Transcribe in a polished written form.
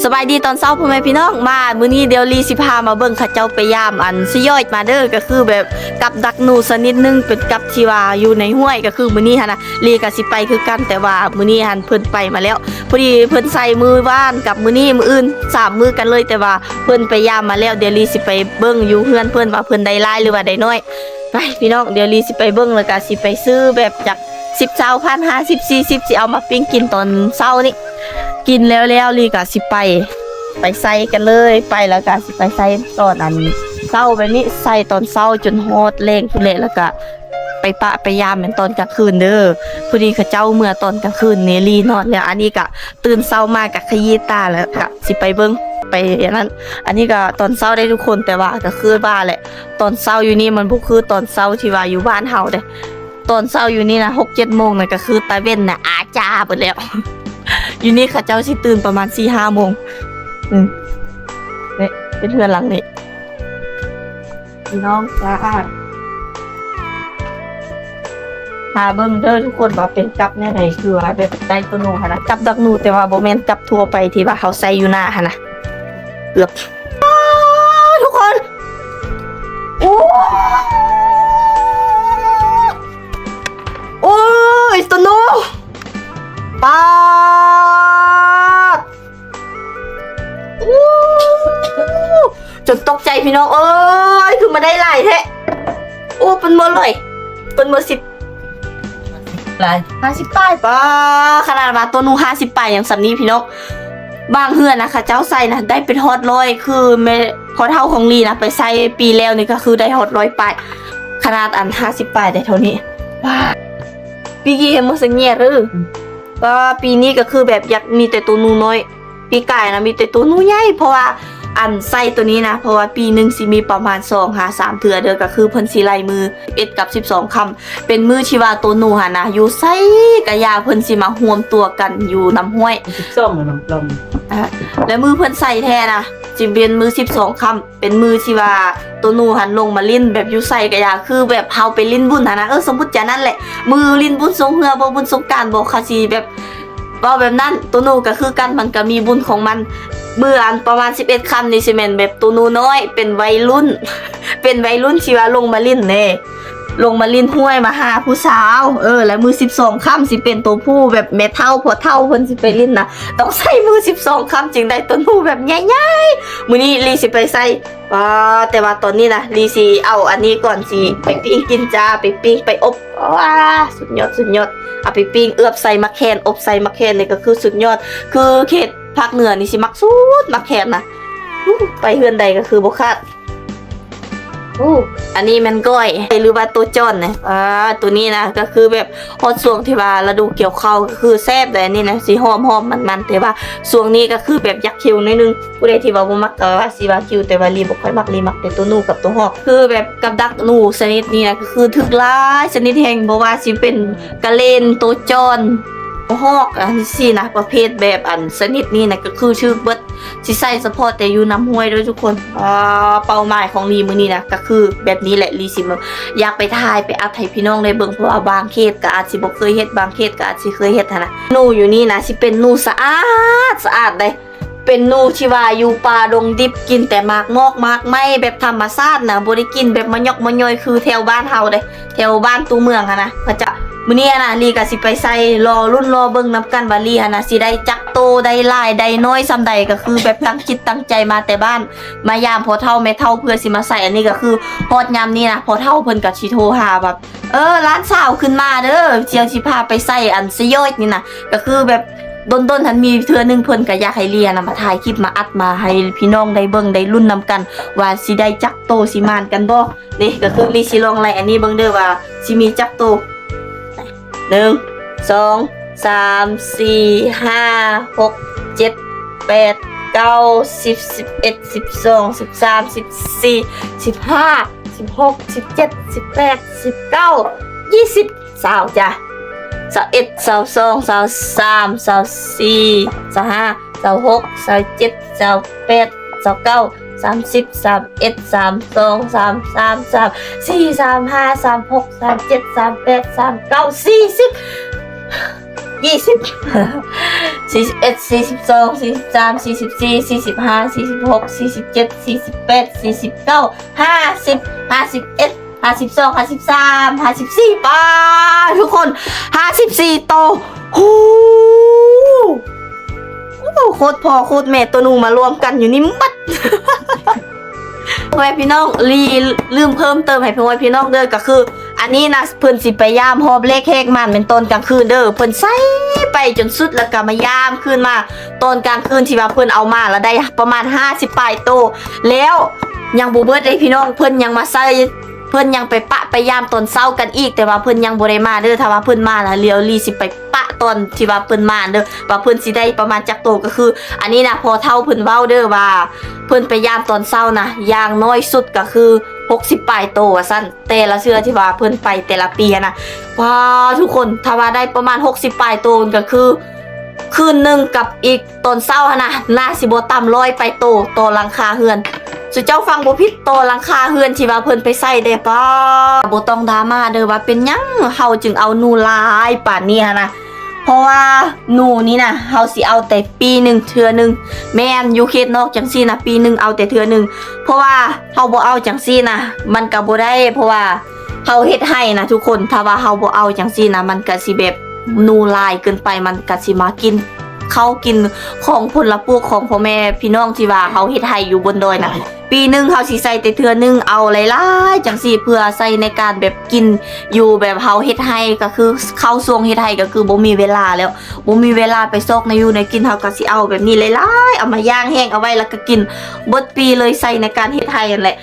สบายดีตอนเช้าพ่อแม่พี่น้องมามื้อนี้เดี๋ยวลีสิพามาเบิ่งข้าเจ้าไปยามอันสิย่อยมาเด้อก็คือแบบกับดักหนูสนิดนึงเป็นกับที่ว่าอยู่ในห้วยก็คือมื้อนี้หั่นน่ะลีก็สิไปคือกันแต่ว่ามื้อนี้หั่นเพิ่นไปมาแล้วพอดีเพิ่นใส่มือว่านกับมื้อนี้มื้ออื่น3มื้อกันเลยแต่ว่าเพิ่นไปยามมาแล้วเดี๋ยวลีสิไปเบิ่งอยู่เฮือนเพิ่นว่าเพิ่นได้หลายหรือว่าได้น้อยไปพี่น้องเดี๋ยวลีสิไปเบิ่งแล้วก็สิไปซื้อแบบจาก10 20 50 40สิเอามาปิ้งกินตอนเช้านี่กินแล้วลีก็สิไปใส่กันเลยไปแล้วก็สิไปใส่ตอนอันเช้าแบบนี้ใส่ตอนเช้าจนฮอดแรงพุ่นแหละแล้วก็ไปยามเป็นตอนกลางคืนเด้อพอดีเขาเจ้าเมื่อตอนกลางคืนนี่ลีนอนแล้วอันนี้ก็ตื่นเช้ามาก็ขยี้ตาแล้วก็สิไปเบิ่งไปอย่างนั้นอันนี้ก็ตอนเช้าได้ทุกคนแต่ว่าก็คือบ้านแหละตอนเช้าอยู่นี่มันบ่คือตอนเช้าที่ว่าอยู่บ้านเฮาเด้ตอนเช้าอยู่นี่นะ 6-7 โมงน่ะก็คือตาเว้นน่ะอาจาเบิดแล้ว อยู่นี่เขาเจ้าสิตื่นประมาณ 4-5 โมงนี่เป็นเพื่อนหลังนี่พี่น้องจ้าหาเบิ่งเด้อทุกคนว่าเป็นกับแน่ใดคือว่าแบบได้ตัวหนูหั่นนะกับดักหนูแต่ว่าบ่แม่นกับทั่วไปที่ว่าเขาใส่อยู่หน้าหั่นนะเกือบทุกคนโอ้ยตัวหนูปาดจนตกใจพี่น้องเอ้ยคือมาได้หลายแท้โอ้เป็นเมื่อเลยเป็นเมื่อ10ลาย50 ป้ายป้าขนาดมาตัวหนู50 ป้ายอย่างสำนี้พี่น้องบางเฮือนนะคะเจ้าใส่นะได้เป็นฮอต100คือแม่พอเท่าของลีนะไปใส่ปีแล้วนี่ก็คือได้ฮอต100 ป้ายขนาดอัน50 ป้ายได้เท่านี้ว้าปีกี้เห็นมันสังเงียหรือก็ปีนี้ก็คือแบบอยากมีแต่ตัวหนูน้อยปีกายนะมีแต่ตัวหนูใหญ่เพราะว่าอันไส้ตัวนี้นะเพราะว่าปีหนึ่งสิมีประมาณ2-3 เทื่อเด้อก็คือเพิ่นสิไล่มือ11กับ12คำเป็นมือที่ว่าตัวหนูหั่นนะอยู่ไสกะยาเพิ่นสิมารวมตัวกันอยู่น้ำห้วย12น้ำลมแล้วมือเพิ่นใส่แท้นะจิเป็นมือ12คำเป็นมือที่ว่าตัวหนูหันลงมาลิ้นแบบอยู่ใส่กะยาคือแบบเฮาไปลิ้นบุญหั่นนะสมมุติจะนั่นแหละมือลิ้นบุญสงเฮือบ่บุญสงกรานต์บ่ค่ะสิแบบว่าแบบนั้นตัวหนูก็คือกันมันก็มีบุญของมันเมื่ออันประมาณ11 คำนี่สิแม่นแบบตัวหนูน้อยเป็นวัยรุ่น เป็นวัยรุ่นที่ว่าลงมาลิ้นแน่ลงมาลิ้นห้วยมาหาผู้สาวแล้วมือ12 คำสิเป็นตัวผู้แบบแม่เฒ่าพ่อเฒ่าเพิ่นสิไปลิ้นนะต้องใส่มือ12 คำจึงได้ตัวหนูแบบใหญ่ๆมื้อนี้ลีสิไปใส่แต่ว่าตอนนี้นะลีสิเอาอันนี้ก่อนสิไปปิ้งกินจ้าไปปิ้งไปอบสุดยอดเอาไปปิ้งเอือบใส่มะแคนอบใส่มะแคนนี่ก็คือสุดยอดคือเขตภาคเหนือนี่สิมักสุดมะแคนนะไปเฮือนใดก็คือบ่คาดอันนี้มันก้อยหรือว่าตัวจ้อนนะตัวนี้นะก็คือแบบฮอดช่วงที่ว่าฤดูเกี่ยวข้าวก็คือแซ่บแต่อันนี้นะสีหอมมันแต่ว่าช่วงนี้ก็คือแบบยักคิวนิดนึงผู้ใดที่ว่าบ่มักก็ว่าสิว่าคิวแต่ว่าลีบ่ค่อยมักลีมักแต่ตัวหนูกับตัวฮอกคือแบบกับดักหนูชนิดนี้นะก็คือถึกหลายชนิดแห่งบ่ว่าสิเป็นกะเลนตัวจ้อนฮอกอันนี้นะประเภทแบบอันชนิดนี้นะก็คือชื่อเบิดสิใส่เฉพาะแต่อยู่น้ำห้วยด้วยทุกคนเป้าหมายของลีมื้อนี้นะก็คือแบบนี้แหละลีสิอยากไปถ่ายไปอัพให้พี่น้องได้เบิ่งเพราะว่าบางเขตก็อาจสิบ่เคยเฮ็ดบางเขตก็อาจสิเคยเฮ็ดหั่นนะหนูอยู่นี่นะสิเป็นหนูสะอาดได้เป็นหนูที่ว่าอยู่ป่าดงดิบกินแต่หมากมอกหมากไม้แบบธรรมชาตินะบ่ได้กินแบบมะยอกมะย่อยคือแถวบ้านเฮาเด้แถวบ้านตูเมืองหั่นนะก็จะมื้อนี้นะลีก็สิไปใส่รอรุ่นรอเบิ่งนำกันว่าลีหั่นน่ะสิได้จักโตได้หลายได้น้อยซำใดก็คือแบบตั้งจิตตั้งใจมาแต่บ้านมายามพ่อเฒ่าแม่เฒ่าเพื่อสิมาใส่อันนี้ก็คือฮอดยามนี้นะพ่อเฒ่าเพิ่นก็สิโทรหาแบบร้านสาวขึ้นมาเด้อเจียงสิพาไปใส่อันสยอยนี่นะก็คือแบบดนทันมีเทื่อนึงเพิ่นก็อยากให้เลียนะมาถ่ายคลิปมาอัดมาให้พี่น้องได้เบิ่งได้ลุ้นนำกันว่าสิได้จักโตสิมานกันบ่นี่ก็คือลีสิลองไล่อันนี้เบิ่งเด้อว่าสิมีจักโต1 2 3 4 5 6 7 8 9 10 11 12 13 14 15 16 17 18 19 20 20จ้ะ21 22 23 24 25 26 27 28 29 30 31 32 33 34 35 36 37 38 39 40 ป้าทุกคน54โตโอ้โคตรพ่อโคตรแม่ตัวหนูมารวมกันอยู่นี่มัด พ่อแม่พี่น้องลืมเพิ่มเติมให้พ่อแม่พี่น้องเด้อก็คือ อันนี้นะเพิ่นสิไปย่ามหอบเลขแหกมันเป็นตอนกลางคืนเด้อเพิ่นใส่ไปจนสุดแล้วก็มาย่ามคืนมาตอนกลางคืนที่ว่าเพิ่นเอามาแล้วได้ประมาณ50ปลายโตแล้วยังบ่เบิดเลยพี่น้องเพิ่นยังมาใส่เพิ่นยังไปปะไปย่ามตอนเช้ากันอีกแต่ว่าเพิ่นยังบ่ได้มาเด้อถ้าว่าเพิ่นมาแล้วเลียวลีสิไปปะตอนที่ว่าเพิ่นมาเด้อว่าเพิ่นสิได้ประมาณจักโตก็คือ อันนี้นะพอเท่าเพิ่นเว้าเด้อว่าเพิ่นไปย่ามตอนเช้านะอย่างน้อยสุดก็คือ60ปลายโตว่าซั่นแต่ละเชื่อที่ว่าเพิ่นไปแต่ละปีนะว้าทุกคนถ้าว่าได้ประมาณ60ปลายโตก็คือคืนนึงกับอีกตอนเช้านะน่าสิบ่ต่ำ100ปลายโตหลังคาเฮือนสุเจ้าฟังบ่ผิดโตหลังคาเฮือนที่ว่าเพิ่นไปใส่ได้ป้าบ่ต้องดราม่าเด้อว่าเป็นหยังเฮาจึงเอาหนูหลายป่านนี้นะเพราะว่าหนูนี่นะเฮาสิเอาแต่ปีหนึ่งเทื่อหนึ่งแม่นอยู่เขตนอกจังซี่นะปีหนึ่งเอาแต่เทื่อหนึ่งเพราะว่าเฮาบ่เอาจังซี่นะมันก็บ่ได้เพราะว่าเฮาเฮ็ดให้นะทุกคนถ้าว่าเฮาบ่เอาจังซี่นะมันก็สิแบบหนูหลายเกินไปมันก็สิมากินเขากินของผลปลูกของพ่อแม่พี่น้องที่ว่าเขาเฮ็ดให้อยู่บนดอยนะปีหนึ่งเขาสิใส่แต่เทื่อหนึงเอาหลายๆจังซี่เพื่อใส่ในการแบบกินอยู่แบบเขาเฮ็ดให้ก็คือเข้าช่วงเฮ็ดให้ก็คือบ่มีเวลาแล้วบ่มีเวลาไปซอกในอยู่ในกินเขาก็สิเอาแบบนี้หลายๆเอามาย่างแห้งเอาไว้แล้วก็กินเบิดปีเลยใส่ในการเฮ็ดให้นั่นแหละ